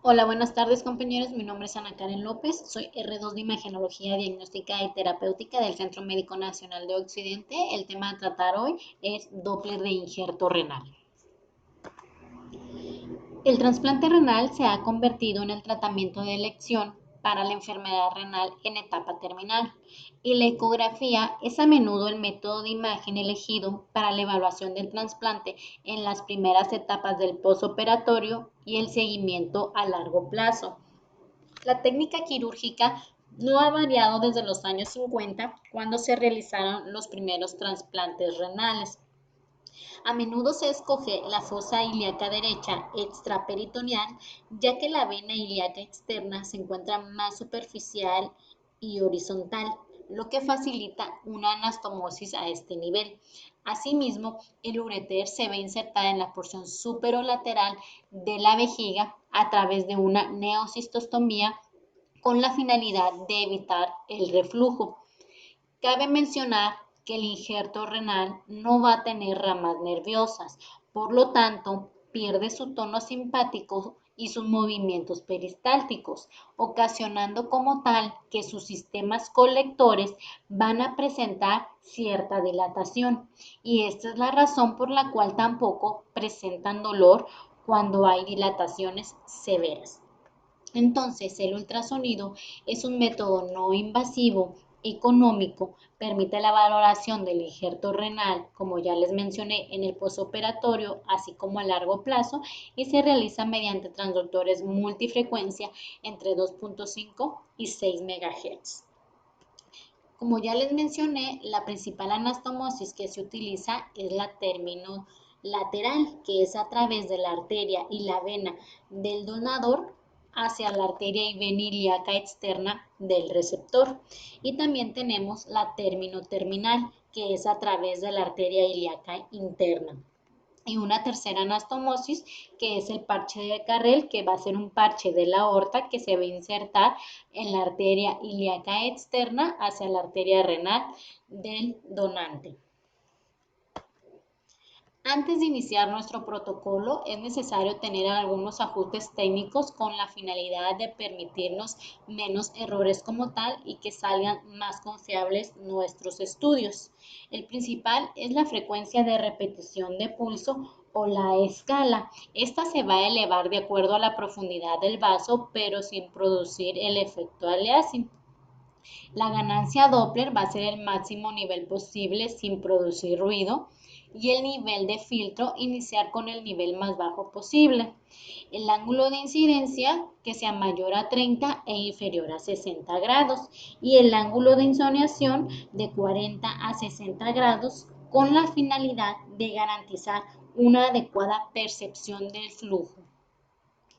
Hola, buenas tardes compañeros. Mi nombre es Ana Karen López. Soy R2 de Imagenología Diagnóstica y Terapéutica del Centro Médico Nacional de Occidente. El tema a tratar hoy es Doppler de injerto renal. El trasplante renal se ha convertido en el tratamiento de elección para la enfermedad renal en etapa terminal y la ecografía es a menudo el método de imagen elegido para la evaluación del trasplante en las primeras etapas del posoperatorio y el seguimiento a largo plazo. La técnica quirúrgica no ha variado desde los años 50, cuando se realizaron los primeros trasplantes renales. A menudo se escoge la fosa ilíaca derecha extraperitoneal, ya que la vena ilíaca externa se encuentra más superficial y horizontal, lo que facilita una anastomosis a este nivel. Asimismo, el ureter se ve insertada en la porción superolateral de la vejiga a través de una neocistostomía con la finalidad de evitar el reflujo. Cabe mencionar que el injerto renal no va a tener ramas nerviosas, por lo tanto, pierde su tono simpático y sus movimientos peristálticos, ocasionando como tal que sus sistemas colectores van a presentar cierta dilatación. Y esta es la razón por la cual tampoco presentan dolor cuando hay dilataciones severas. Entonces, el ultrasonido es un método no invasivo, económico, permite la valoración del injerto renal, como ya les mencioné, en el posoperatorio, así como a largo plazo, y se realiza mediante transductores multifrecuencia entre 2.5 y 6 MHz. Como ya les mencioné, la principal anastomosis que se utiliza es la término lateral, que es a través de la arteria y la vena del donador hacia la arteria y vena ilíaca externa del receptor. Y también tenemos la término terminal, que es a través de la arteria ilíaca interna. Y una tercera anastomosis, que es el parche de Carrel, que va a ser un parche de la aorta que se va a insertar en la arteria ilíaca externa hacia la arteria renal del donante. Antes de iniciar nuestro protocolo, es necesario tener algunos ajustes técnicos con la finalidad de permitirnos menos errores como tal y que salgan más confiables nuestros estudios. El principal es la frecuencia de repetición de pulso o la escala. Esta se va a elevar de acuerdo a la profundidad del vaso, pero sin producir el efecto aliasing. La ganancia Doppler va a ser el máximo nivel posible sin producir ruido y el nivel de filtro iniciar con el nivel más bajo posible. El ángulo de incidencia que sea mayor a 30 e inferior a 60 grados y el ángulo de insoniación de 40 a 60 grados con la finalidad de garantizar una adecuada percepción del flujo.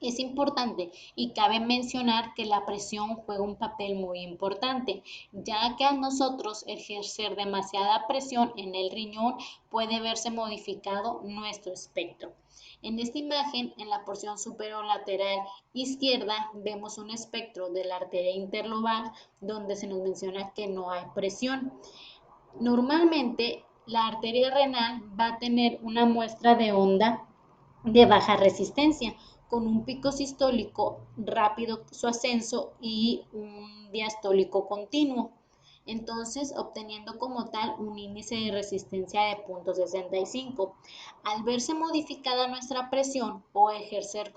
Es importante y cabe mencionar que la presión juega un papel muy importante, ya que a nosotros ejercer demasiada presión en el riñón puede verse modificado nuestro espectro. En esta imagen, en la porción superolateral izquierda, vemos un espectro de la arteria interlobal donde se nos menciona que no hay presión. Normalmente, la arteria renal va a tener una muestra de onda de baja resistencia, con un pico sistólico rápido su ascenso y un diastólico continuo. Entonces, obteniendo como tal un índice de resistencia de 0.65. Al verse modificada nuestra presión o ejercer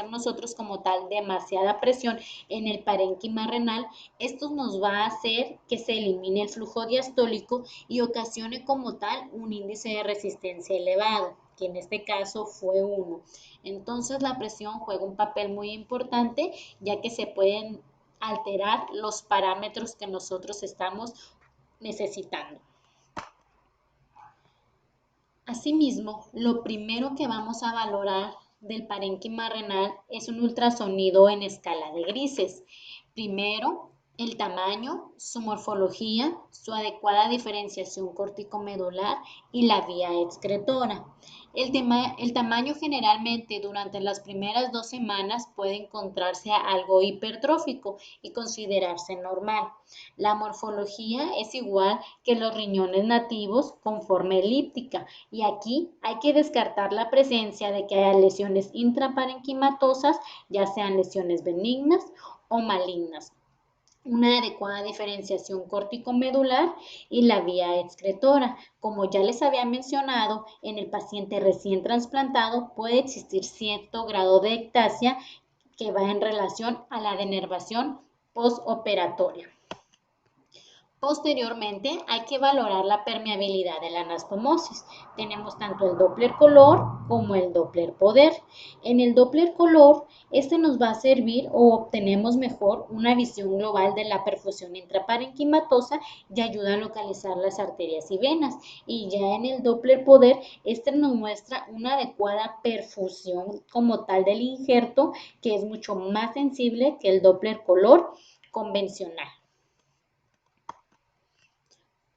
nosotros como tal demasiada presión en el parénquima renal, esto nos va a hacer que se elimine el flujo diastólico y ocasione como tal un índice de resistencia elevado, que en este caso fue 1. Entonces la presión juega un papel muy importante, ya que se pueden alterar los parámetros que nosotros estamos necesitando. Asimismo, lo primero que vamos a valorar del parénquima renal es un ultrasonido en escala de grises. Primero, el tamaño, su morfología, su adecuada diferenciación corticomedular y la vía excretora. El tamaño generalmente durante las primeras 2 semanas puede encontrarse algo hipertrófico y considerarse normal. La morfología es igual que los riñones nativos con forma elíptica y aquí hay que descartar la presencia de que haya lesiones intraparenquimatosas, ya sean lesiones benignas o malignas, una adecuada diferenciación corticomedular y la vía excretora. Como ya les había mencionado, en el paciente recién trasplantado puede existir cierto grado de ectasia que va en relación a la denervación postoperatoria. Posteriormente, hay que valorar la permeabilidad de la anastomosis. Tenemos tanto el Doppler color como el Doppler poder. En el Doppler color, este nos va a servir o obtenemos mejor una visión global de la perfusión intraparenquimatosa y ayuda a localizar las arterias y venas. Y ya en el Doppler poder, este nos muestra una adecuada perfusión como tal del injerto, que es mucho más sensible que el Doppler color convencional.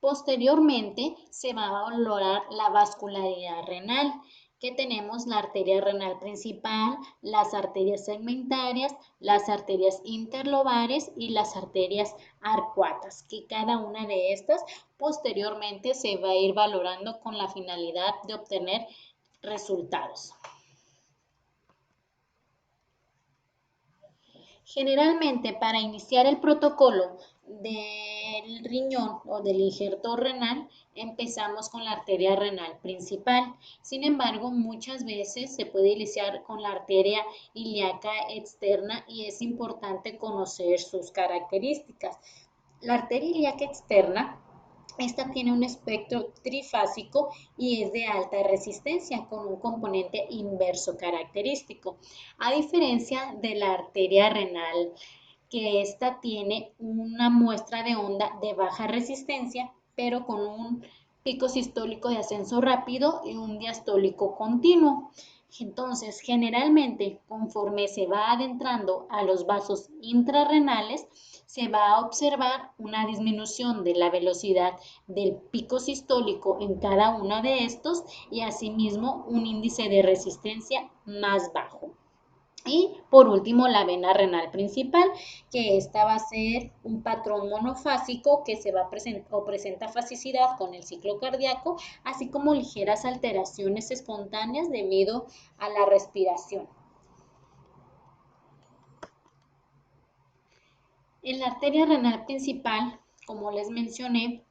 Posteriormente se va a valorar la vascularidad renal, que tenemos la arteria renal principal, las arterias segmentarias, las arterias interlobares y las arterias arcuatas, que cada una de estas posteriormente se va a ir valorando con la finalidad de obtener resultados. Generalmente, para iniciar el protocolo del riñón o del injerto renal, empezamos con la arteria renal principal. Sin embargo, muchas veces se puede iniciar con la arteria ilíaca externa y es importante conocer sus características. La arteria ilíaca externa, esta tiene un espectro trifásico y es de alta resistencia con un componente inverso característico, a diferencia de la arteria renal, que esta tiene una muestra de onda de baja resistencia, pero con un pico sistólico de ascenso rápido y un diastólico continuo. Entonces, generalmente, conforme se va adentrando a los vasos intrarrenales, se va a observar una disminución de la velocidad del pico sistólico en cada uno de estos y asimismo un índice de resistencia más bajo. Y por último, la vena renal principal, que esta va a ser un patrón monofásico que se va a presentar o presenta fasicidad con el ciclo cardíaco, así como ligeras alteraciones espontáneas debido a la respiración. En la arteria renal principal, como les mencioné,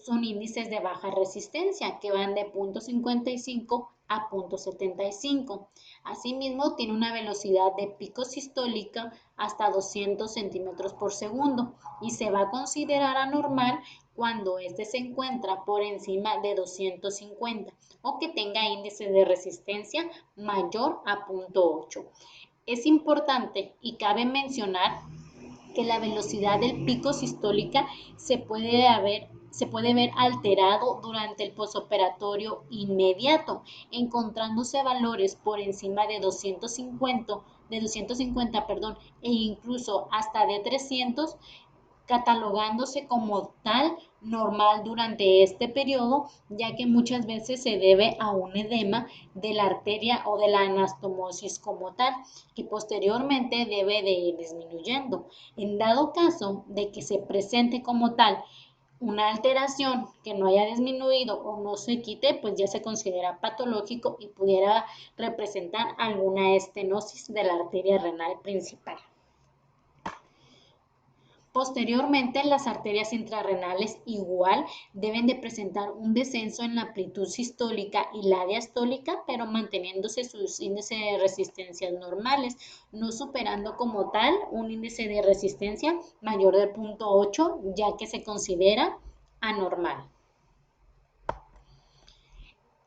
son índices de baja resistencia que van de 0.55 a 0.75. Asimismo, tiene una velocidad de pico sistólica hasta 200 centímetros por segundo y se va a considerar anormal cuando este se encuentra por encima de 250 o que tenga índice de resistencia mayor a 0.8. Es importante y cabe mencionar que la velocidad del pico sistólica se puede ver alterado durante el posoperatorio inmediato, encontrándose valores por encima de 250, e incluso hasta de 300, catalogándose como tal normal durante este periodo, ya que muchas veces se debe a un edema de la arteria o de la anastomosis como tal, que posteriormente debe de ir disminuyendo. En dado caso de que se presente como tal una alteración que no haya disminuido o no se quite, pues ya se considera patológico y pudiera representar alguna estenosis de la arteria renal principal. Posteriormente, las arterias intrarrenales igual deben de presentar un descenso en la amplitud sistólica y la diastólica, pero manteniéndose sus índices de resistencia normales, no superando como tal un índice de resistencia mayor del 0.8, ya que se considera anormal.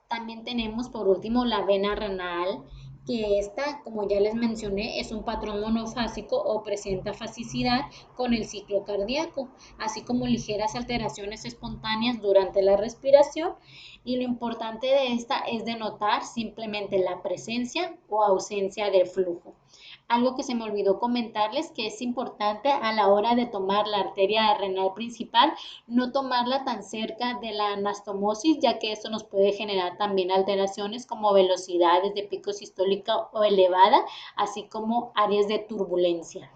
También tenemos por último la vena renal, que esta, como ya les mencioné, es un patrón monofásico o presenta fasicidad con el ciclo cardíaco, así como ligeras alteraciones espontáneas durante la respiración. Y lo importante de esta es denotar simplemente la presencia o ausencia de flujo. Algo que se me olvidó comentarles que es importante a la hora de tomar la arteria renal principal, no tomarla tan cerca de la anastomosis, ya que esto nos puede generar también alteraciones como velocidades de pico sistólica o elevada, así como áreas de turbulencia.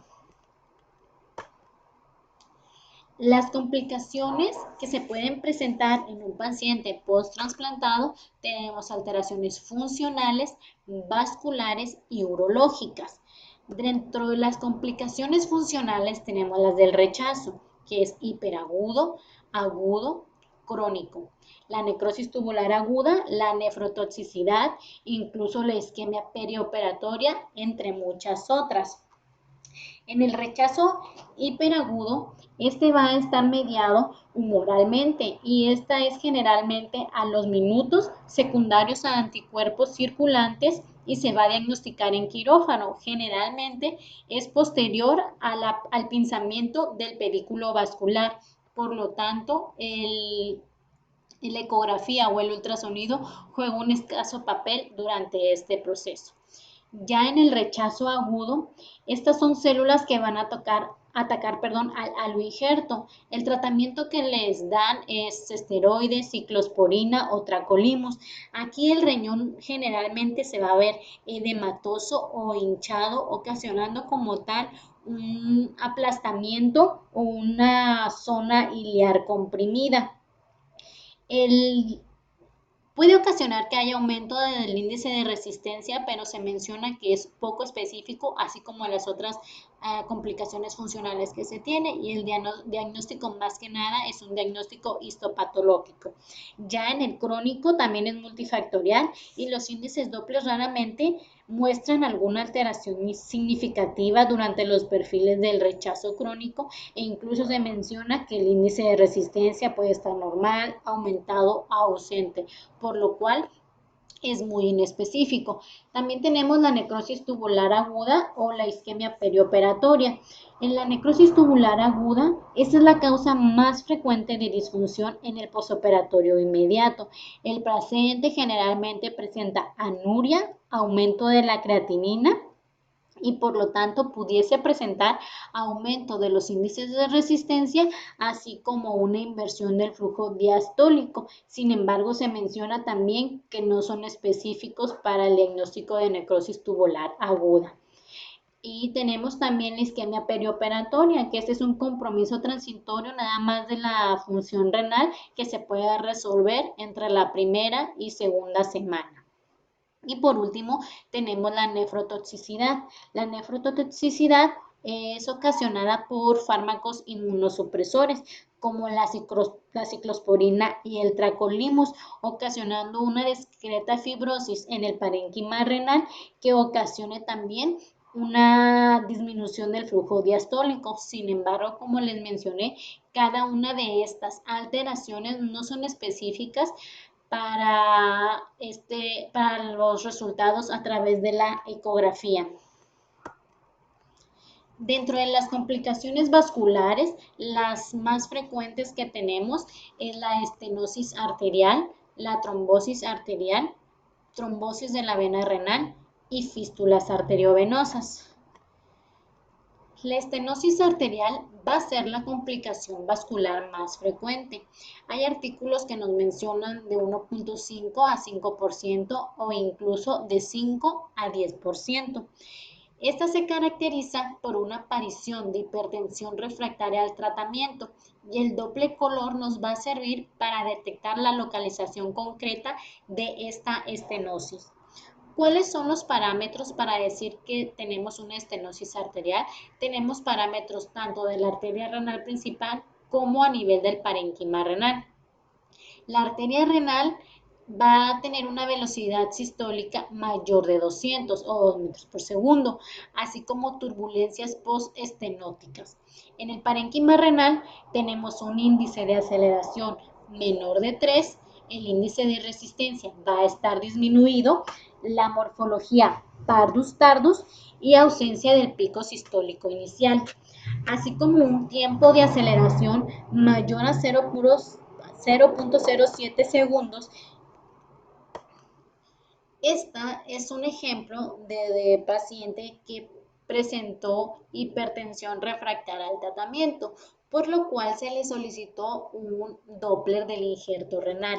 Las complicaciones que se pueden presentar en un paciente post-trasplantado, tenemos alteraciones funcionales, vasculares y urológicas. Dentro de las complicaciones funcionales tenemos las del rechazo, que es hiperagudo, agudo, crónico. La necrosis tubular aguda, la nefrotoxicidad, incluso la isquemia perioperatoria, entre muchas otras. En el rechazo hiperagudo, este va a estar mediado humoralmente y esta es generalmente a los minutos, secundarios a anticuerpos circulantes y se va a diagnosticar en quirófano. Generalmente es posterior al pinzamiento del pedículo vascular. Por lo tanto, la ecografía o el ultrasonido juega un escaso papel durante este proceso. Ya en el rechazo agudo, estas son células que van a atacar al halo injerto. El tratamiento que les dan es esteroides, ciclosporina o tracolimus. Aquí el riñón generalmente se va a ver edematoso o hinchado, ocasionando como tal un aplastamiento o una zona iliar comprimida. Puede ocasionar que haya aumento del índice de resistencia, pero se menciona que es poco específico, así como las otras complicaciones funcionales que se tiene, y el diagnóstico más que nada es un diagnóstico histopatológico. Ya en el crónico también es multifactorial y los índices Doppler raramente muestran alguna alteración significativa durante los perfiles del rechazo crónico e incluso se menciona que el índice de resistencia puede estar normal, aumentado o ausente, por lo cual es muy inespecífico. También tenemos la necrosis tubular aguda o la isquemia perioperatoria. En la necrosis tubular aguda, esta es la causa más frecuente de disfunción en el posoperatorio inmediato. El paciente generalmente presenta anuria, aumento de la creatinina, y por lo tanto pudiese presentar aumento de los índices de resistencia, así como una inversión del flujo diastólico. Sin embargo, se menciona también que no son específicos para el diagnóstico de necrosis tubular aguda. Y tenemos también la isquemia perioperatoria, que este es un compromiso transitorio nada más de la función renal que se puede resolver entre la primera y segunda semana. Y por último, tenemos la nefrotoxicidad. La nefrotoxicidad es ocasionada por fármacos inmunosupresores como la ciclosporina y el tracolimus, ocasionando una discreta fibrosis en el parénquima renal que ocasione también una disminución del flujo diastólico. Sin embargo, como les mencioné, cada una de estas alteraciones no son específicas para los resultados a través de la ecografía. Dentro de las complicaciones vasculares, las más frecuentes que tenemos es la estenosis arterial, la trombosis arterial, trombosis de la vena renal y fístulas arteriovenosas. La estenosis arterial va a ser la complicación vascular más frecuente. Hay artículos que nos mencionan de 1.5 a 5% o incluso de 5 a 10%. Esta se caracteriza por una aparición de hipertensión refractaria al tratamiento y el doble color nos va a servir para detectar la localización concreta de esta estenosis. ¿Cuáles son los parámetros para decir que tenemos una estenosis arterial? Tenemos parámetros tanto de la arteria renal principal como a nivel del parénquima renal. La arteria renal va a tener una velocidad sistólica mayor de 200 o 2 metros por segundo, así como turbulencias postestenóticas. En el parénquima renal tenemos un índice de aceleración menor de 3, el índice de resistencia va a estar disminuido, la morfología pardus tardus y ausencia del pico sistólico inicial, así como un tiempo de aceleración mayor a 0.07 segundos Esta es un ejemplo de paciente que presentó hipertensión refractaria al tratamiento, por lo cual se le solicitó un Doppler del injerto renal,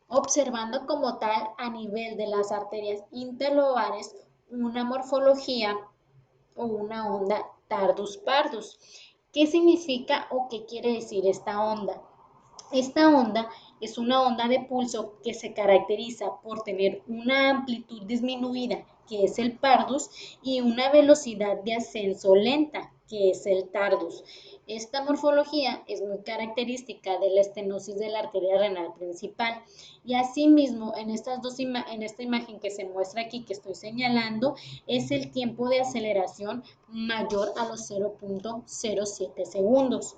observando como tal a nivel de las arterias interlobales una morfología o una onda tardus pardus. ¿Qué significa o qué quiere decir esta onda? Esta onda es una onda de pulso que se caracteriza por tener una amplitud disminuida, que es el pardus, y una velocidad de ascenso lenta, que es el tardus. Esta morfología es muy característica de la estenosis de la arteria renal principal. Y asimismo, en esta imagen que se muestra aquí, que estoy señalando, es el tiempo de aceleración mayor a los 0.07 segundos.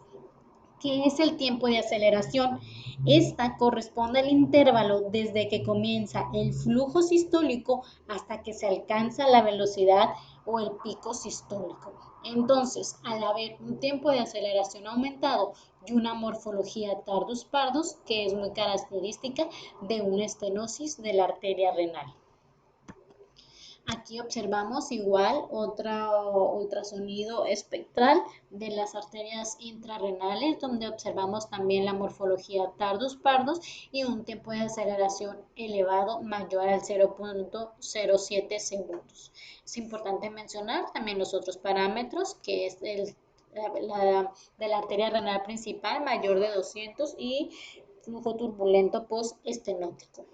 ¿Qué es el tiempo de aceleración? Esta corresponde al intervalo desde que comienza el flujo sistólico hasta que se alcanza la velocidad o el pico sistólico. Entonces, al haber un tiempo de aceleración aumentado y una morfología tardus pardus, que es muy característica de una estenosis de la arteria renal. Aquí observamos igual ultrasonido espectral de las arterias intrarrenales, donde observamos también la morfología tardus pardus y un tiempo de aceleración elevado mayor al 0.07 segundos. Es importante mencionar también los otros parámetros, que es de la arteria renal principal mayor de 200 y flujo turbulento postestenótico.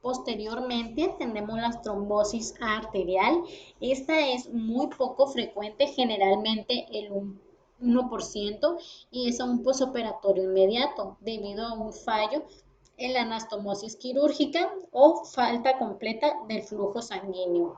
Posteriormente tenemos la trombosis arterial. Esta es muy poco frecuente, generalmente el 1%, y es un posoperatorio inmediato debido a un fallo en la anastomosis quirúrgica o falta completa del flujo sanguíneo.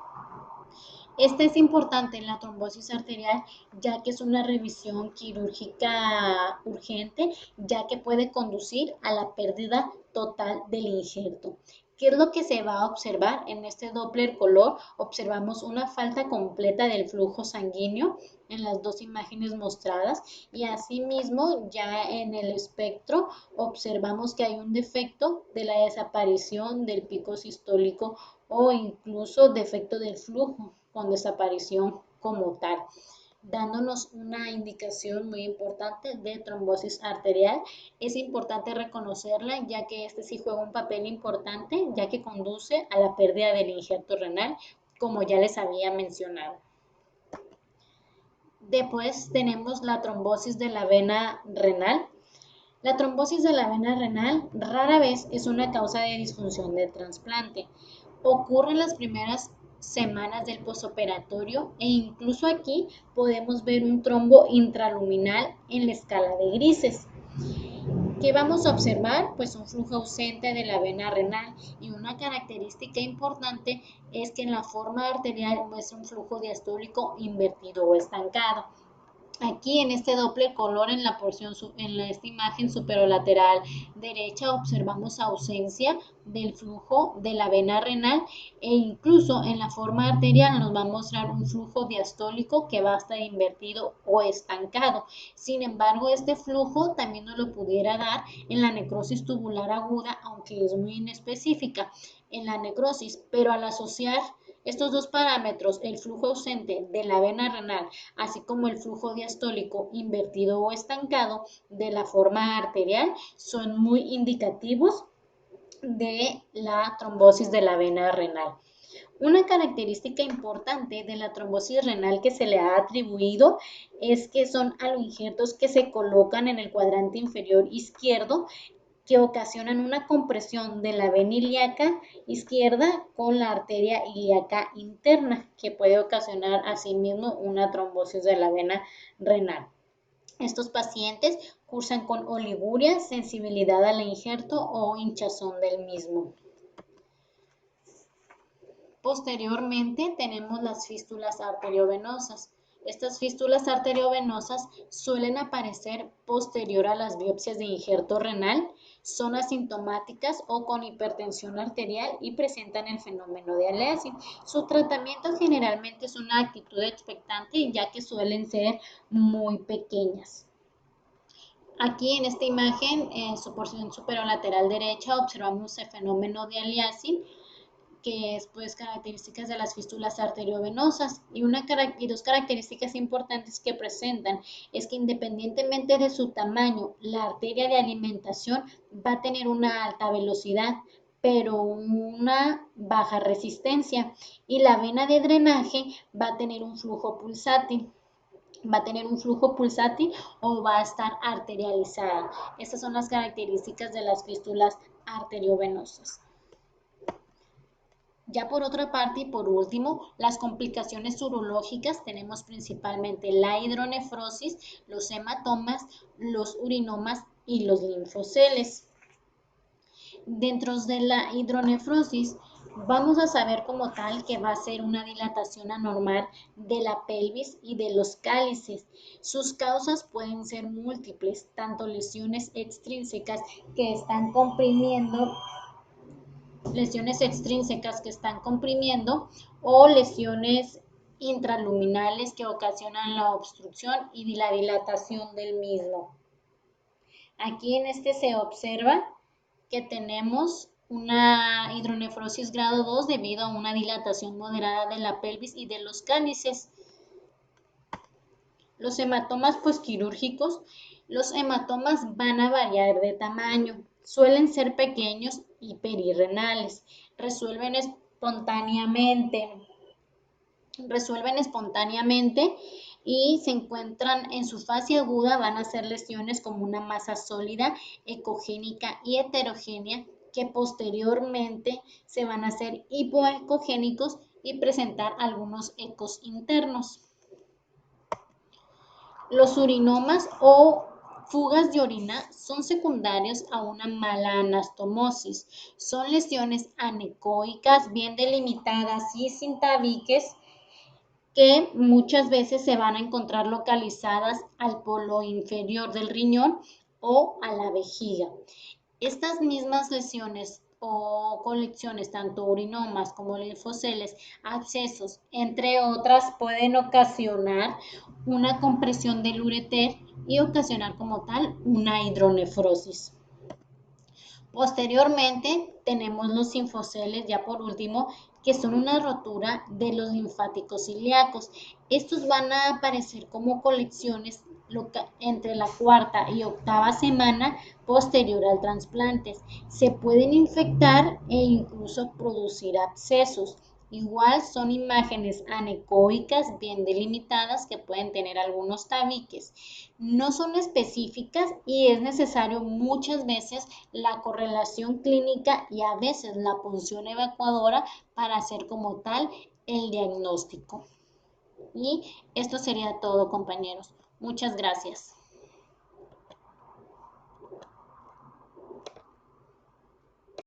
Esta es importante en la trombosis arterial, ya que es una revisión quirúrgica urgente, ya que puede conducir a la pérdida total del injerto. ¿Qué es lo que se va a observar en este Doppler color? Observamos una falta completa del flujo sanguíneo en las dos imágenes mostradas y asimismo ya en el espectro observamos que hay un defecto de la desaparición del pico sistólico o incluso defecto del flujo con desaparición como tal, dándonos una indicación muy importante de trombosis arterial. Es importante reconocerla, ya que este sí juega un papel importante, ya que conduce a la pérdida del injerto renal, como ya les había mencionado. Después tenemos la trombosis de la vena renal. La trombosis de la vena renal rara vez es una causa de disfunción del trasplante. Ocurre en las primeras semanas del posoperatorio e incluso aquí podemos ver un trombo intraluminal en la escala de grises. ¿Qué vamos a observar? Pues un flujo ausente de la vena renal, y una característica importante es que en la forma arterial muestra un flujo diastólico invertido o estancado. Aquí en este Doppler color en esta imagen superolateral derecha observamos ausencia del flujo de la vena renal, e incluso en la forma arterial nos va a mostrar un flujo diastólico que va a estar invertido o estancado. Sin embargo, este flujo también nos lo pudiera dar en la necrosis tubular aguda, aunque es muy inespecífica en la necrosis, pero al asociar estos dos parámetros, el flujo ausente de la vena renal, así como el flujo diastólico invertido o estancado de la forma arterial, son muy indicativos de la trombosis de la vena renal. Una característica importante de la trombosis renal que se le ha atribuido es que son aloinjertos que se colocan en el cuadrante inferior izquierdo, que ocasionan una compresión de la vena ilíaca izquierda con la arteria ilíaca interna, que puede ocasionar asimismo una trombosis de la vena renal. Estos pacientes cursan con oliguria, sensibilidad al injerto o hinchazón del mismo. Posteriormente tenemos las fístulas arteriovenosas. Estas fístulas arteriovenosas suelen aparecer posterior a las biopsias de injerto renal, son asintomáticas o con hipertensión arterial y presentan el fenómeno de Aliasing. Su tratamiento generalmente es una actitud expectante, ya que suelen ser muy pequeñas. Aquí en esta imagen, en su porción superolateral derecha, observamos el fenómeno de aliasing, que es pues características de las fístulas arteriovenosas y dos características importantes que presentan es que independientemente de su tamaño, la arteria de alimentación va a tener una alta velocidad, pero una baja resistencia, y la vena de drenaje va a tener un flujo pulsátil. Va a tener un flujo pulsátil o va a estar arterializada. Estas son las características de las fístulas arteriovenosas. Ya por otra parte y por último, las complicaciones urológicas tenemos principalmente la hidronefrosis, los hematomas, los urinomas y los linfoceles. Dentro de la hidronefrosis, vamos a saber como tal que va a ser una dilatación anormal de la pelvis y de los cálices. Sus causas pueden ser múltiples, tanto lesiones extrínsecas que están comprimiendo o lesiones intraluminales que ocasionan la obstrucción y la dilatación del mismo. Aquí en este se observa que tenemos una hidronefrosis grado 2 debido a una dilatación moderada de la pelvis y de los cálices. Los hematomas posquirúrgicos, los hematomas van a variar de tamaño, suelen ser pequeños y perirrenales, resuelven espontáneamente y se encuentran en su fase aguda, van a ser lesiones como una masa sólida, ecogénica y heterogénea, que posteriormente se van a hacer hipoecogénicos y presentar algunos ecos internos. Los urinomas o fugas de orina son secundarios a una mala anastomosis. Son lesiones anecoicas, bien delimitadas y sin tabiques, que muchas veces se van a encontrar localizadas al polo inferior del riñón o a la vejiga. Estas mismas lesiones o colecciones, tanto urinomas como linfoceles, abscesos, entre otras, pueden ocasionar una compresión del ureter y ocasionar como tal una hidronefrosis. Posteriormente tenemos los linfoceles, ya por último, que son una rotura de los linfáticos ilíacos. Estos van a aparecer como colecciones entre la cuarta y octava semana posterior al trasplante. Se pueden infectar e incluso producir abscesos. Igual son imágenes anecoicas bien delimitadas que pueden tener algunos tabiques. No son específicas y es necesario muchas veces la correlación clínica y a veces la punción evacuadora para hacer como tal el diagnóstico. Y esto sería todo, compañeros. Muchas gracias.